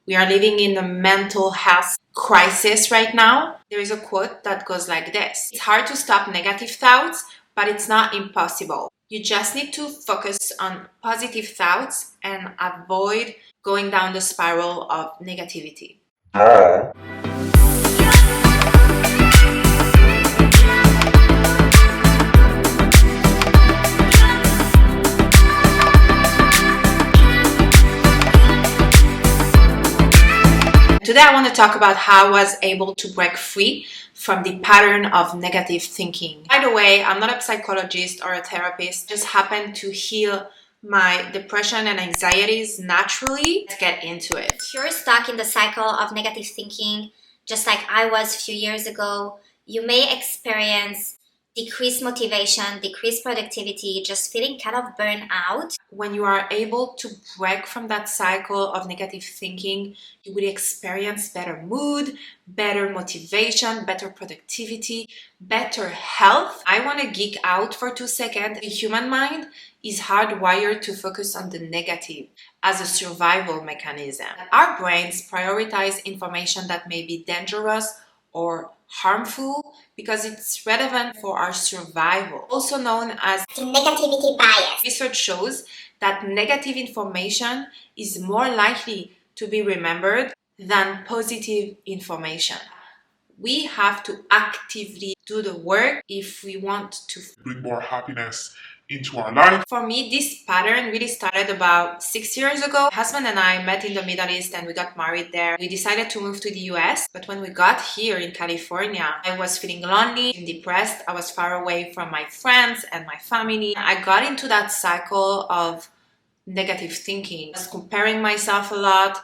We are living in a mental health crisis right now. There is a quote that goes like this: "It's hard to stop negative thoughts, but it's not impossible. You just need to focus on positive thoughts and avoid going down the spiral of negativity." Today I want to talk about how I was able to break free from the pattern of negative thinking. By the way, I'm not a psychologist or a therapist. I just happen to heal my depression and anxieties naturally. Let's get into it. If you're stuck in the cycle of negative thinking, just like I was a few years ago, you may experience decreased motivation, decreased productivity, just feeling kind of burnt out. When you are able to break from that cycle of negative thinking, you will experience better mood, better motivation, better productivity, better health. I want to geek out for 2 seconds. The human mind is hardwired to focus on the negative as a survival mechanism. Our brains prioritize information that may be dangerous or harmful because it's relevant for our survival, also known as The negativity bias. research shows that negative information is more likely to be remembered than positive information. We have to actively do the work if we want to bring more happiness into our life. For me, this pattern really started about 6 years ago. My husband and I met in the Middle East and we got married there. We decided to move to the US, but when we got here in California, I was feeling lonely and depressed. I was far away from my friends and my family. I got into that cycle of negative thinking. I was comparing myself a lot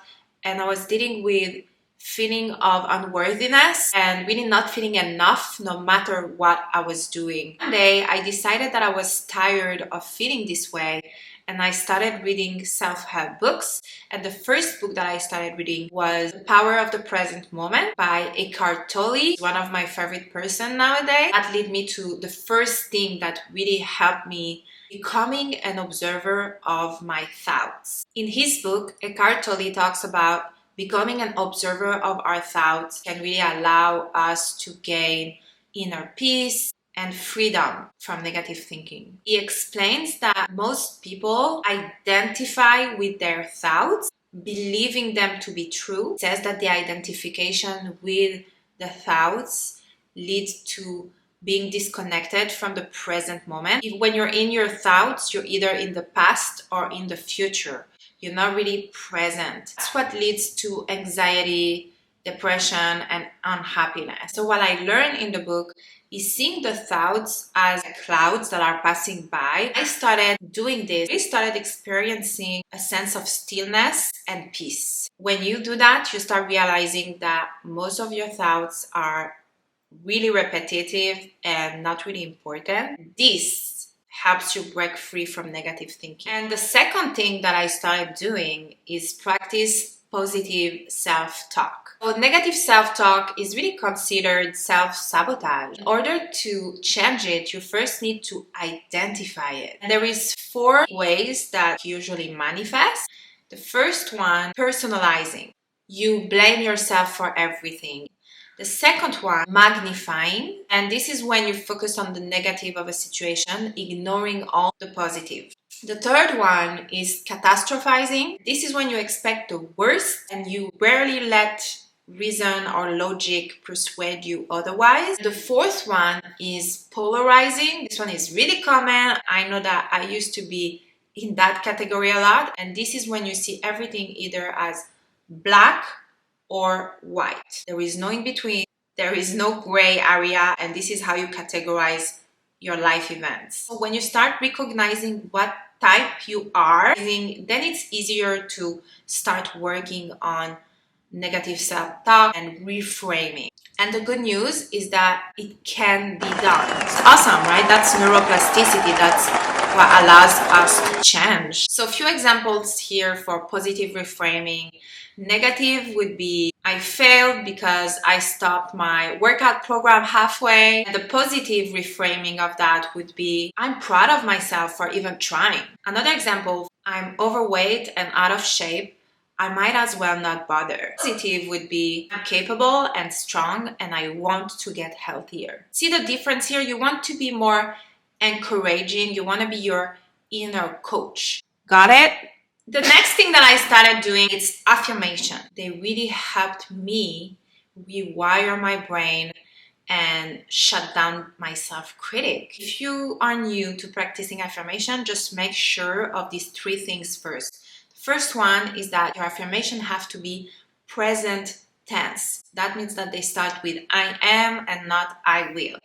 and I was dealing with feeling of unworthiness and really not feeling enough no matter what I was doing. One day I decided that I was tired of feeling this way and I started reading self-help books, and the first book that I started reading was The Power of the Present Moment by Eckhart Tolle, one of my favorite person nowadays. That led me to the first thing that really helped me becoming an observer of my thoughts. In his book, Eckhart Tolle talks about becoming an observer of our thoughts can really allow us to gain inner peace and freedom from negative thinking. He explains that most people identify with their thoughts, believing them to be true. He says that the identification with the thoughts leads to being disconnected from the present moment. When you're in your thoughts, you're either in the past or in the future. You're not really present. That's what leads to anxiety, depression, and unhappiness. So what I learned in the book is seeing the thoughts as clouds that are passing by. I started doing this. I started experiencing a sense of stillness and peace. When you do that, you start realizing that most of your thoughts are really repetitive and not really important. This helps you break free from negative thinking. And the second thing that I started doing is practice positive self-talk. So negative self-talk is really considered self-sabotage. In order to change it, you first need to identify it. And there is 4 ways that usually manifest. The first one, personalizing. You blame yourself for everything. The second one, magnifying, and this is when you focus on the negative of a situation, ignoring all the positive. The third one is catastrophizing. This is when you expect the worst and you rarely let reason or logic persuade you otherwise. The fourth one is polarizing. This one is really common. I know that I used to be in that category a lot, and this is when you see everything either as black or white. There is no in between, there is no gray area, and this is how you categorize your life events. So when you start recognizing what type you are, then it's easier to start working on negative self-talk and reframing. And the good news is that it can be done. It's awesome, right? That's neuroplasticity. That's what allows us to change. So a few examples here for positive reframing. Negative would be, I failed because I stopped my workout program halfway. The positive reframing of that would be, I'm proud of myself for even trying. Another example, I'm overweight and out of shape. I might as well not bother. Positive would be I'm capable and strong and I want to get healthier. See the difference here? You want to be more encouraging. You want to be your inner coach. Got it? The next thing that I started doing is affirmation. They really helped me rewire my brain and shut down my self-critic. If you are new to practicing affirmation, just make sure of these three things first. The first one is that your affirmation have to be present tense. That means that they start with I am and not I will.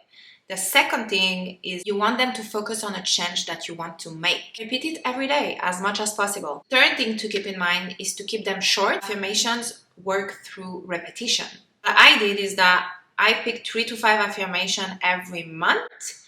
The second thing is you want them to focus on a change that you want to make. Repeat it every day as much as possible. Third thing to keep in mind is to keep them short. Affirmations work through repetition. What I did is that I picked 3 to 5 affirmations every month.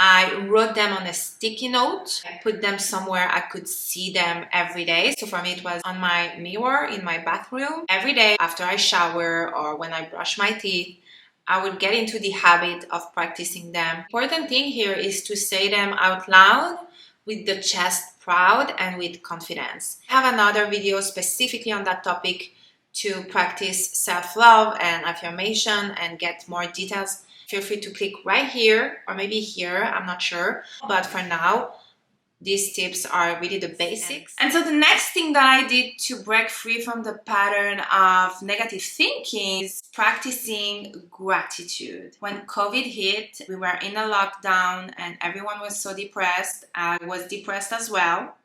I wrote them on a sticky note. I put them somewhere I could see them every day. So for me, it was on my mirror in my bathroom. Every day after I shower or when I brush my teeth, I would get into the habit of practicing them. Important thing here is to say them out loud with the chest proud and with confidence. I have another video specifically on that topic to practice self-love and affirmation and get more details. Feel free to click right here or maybe here, I'm not sure. But for now, these tips are really the basics. And so the next thing that I did to break free from the pattern of negative thinking is practicing gratitude. When COVID hit, we were in a lockdown and everyone was so depressed. I was depressed as well.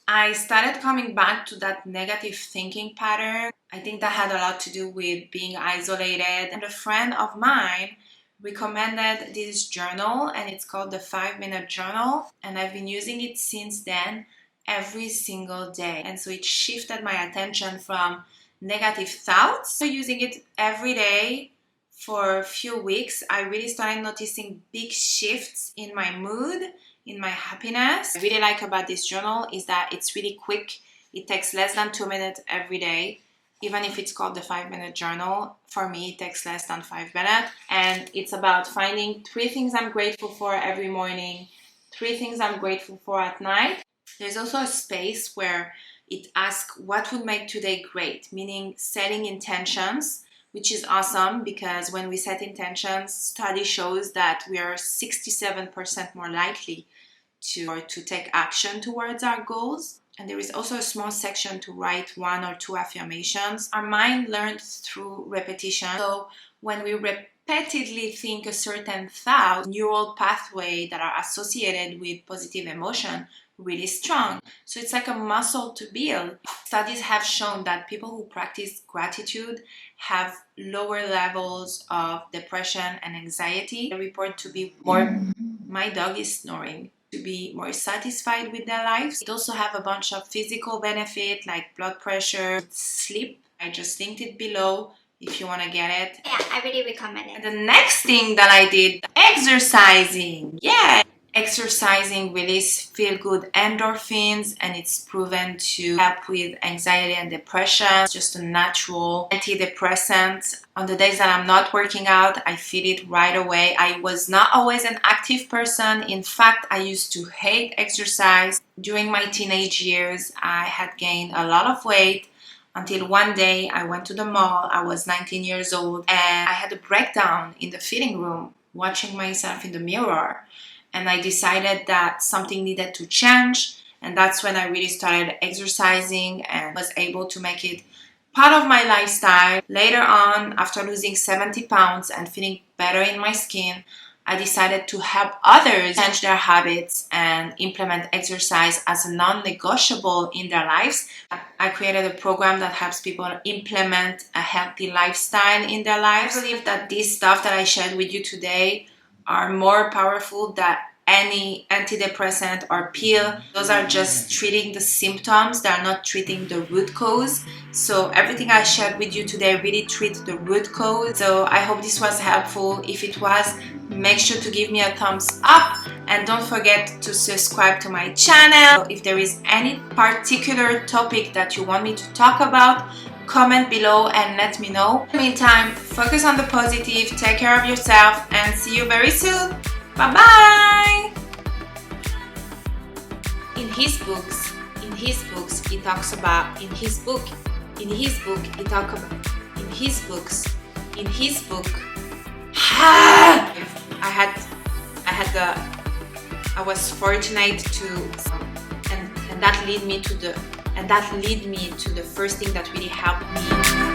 I started coming back to that negative thinking pattern. I think that had a lot to do with being isolated. And a friend of mine recommended this journal and it's called the 5-minute journal, and I've been using it since then every single day. And so it shifted my attention from negative thoughts to using it every day for a few weeks. I really started noticing big shifts in my mood, in my happiness. What I really like about this journal is that it's really quick. It takes less than 2 minutes every day. Even if it's called the 5-minute journal, for me it takes less than 5 minutes. And it's about finding 3 things I'm grateful for every morning, 3 things I'm grateful for at night. There's also a space where it asks what would make today great, meaning setting intentions, which is awesome because when we set intentions, study shows that we are 67% more likely to take action towards our goals. And there is also a small section to write 1 or 2 affirmations. Our mind learns through repetition. So when we repeatedly think a certain thought, neural pathways that are associated with positive emotion really strong. So it's like a muscle to build. Studies have shown that people who practice gratitude have lower levels of depression and anxiety. They report to be more, my dog is snoring, to be more satisfied with their lives. It also have a bunch of physical benefit like blood pressure, sleep. I just linked it below if you want to get it. Yeah, I really recommend it. And the next thing that I did, exercising. Yeah, exercising release feel-good endorphins and it's proven to help with anxiety and depression. It's just a natural antidepressant. On the days that I'm not working out, I feel it right away. I was not always an active person. In fact, I used to hate exercise. During my teenage years, I had gained a lot of weight until one day I went to the mall. I was 19 years old and I had a breakdown in the fitting room watching myself in the mirror. And I decided that something needed to change. And that's when I really started exercising and was able to make it part of my lifestyle. Later on, after losing 70 pounds and feeling better in my skin, I decided to help others change their habits and implement exercise as a non-negotiable in their lives. I created a program that helps people implement a healthy lifestyle in their lives. I believe that this stuff that I shared with you today are more powerful than any antidepressant or pill. Those are just treating the symptoms. They are not treating the root cause. So everything I shared with you today really treats the root cause. So I hope this was helpful. If it was, make sure to give me a thumbs up and don't forget to subscribe to my channel. If there is any particular topic that you want me to talk about, comment below and let me know. In the meantime, focus on the positive, take care of yourself, and see you very soon. Bye bye. In his book, in his book, he talk about, in his book, I was fortunate to, and that lead me to the first thing that really helped me